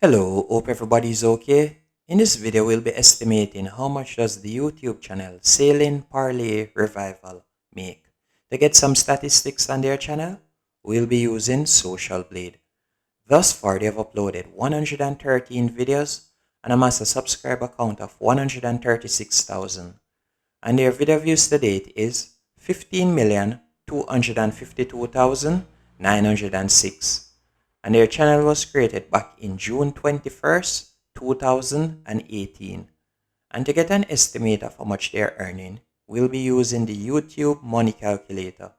Hello, hope everybody's okay. In this video, we'll be estimating how much does the YouTube channel Sailing Parlay Revival make. To get some statistics on their channel, we'll be using Social Blade. Thus far, they have uploaded 113 videos and amassed a subscriber count of 136,000. And their video views to date is 15,252,906. And their channel was created back in June 21st, 2018. And to get an estimate of how much they're earning, we'll be using the YouTube money calculator.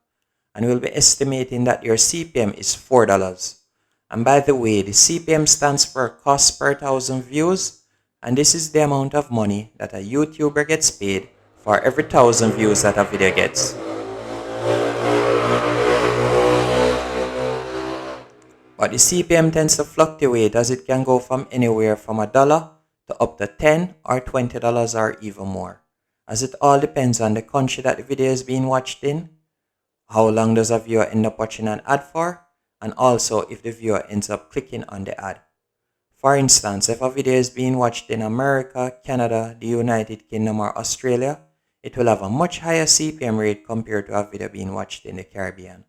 And we'll be estimating that their CPM is $4. And by the way, the CPM stands for cost per thousand views. And this is the amount of money that a YouTuber gets paid for every 1,000 views that a video gets. But the CPM tends to fluctuate as it can go from anywhere from $1 to up to $10 or $20 or even more, as it all depends on the country that the video is being watched in, how long does a viewer end up watching an ad for, and also if the viewer ends up clicking on the ad. For instance, if a video is being watched in America, Canada, the United Kingdom or Australia, it will have a much higher CPM rate compared to a video being watched in the Caribbean.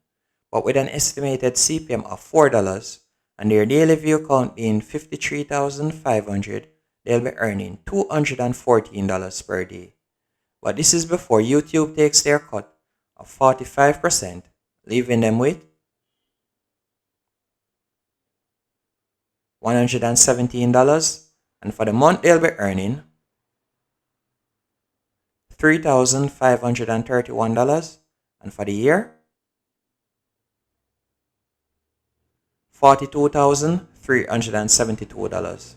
But with an estimated CPM of $4 and their daily view count being 53,500, they'll be earning $214 per day. But this is before YouTube takes their cut of 45%, leaving them with $117, and for the month they'll be earning $3,531, and for the year $42,372.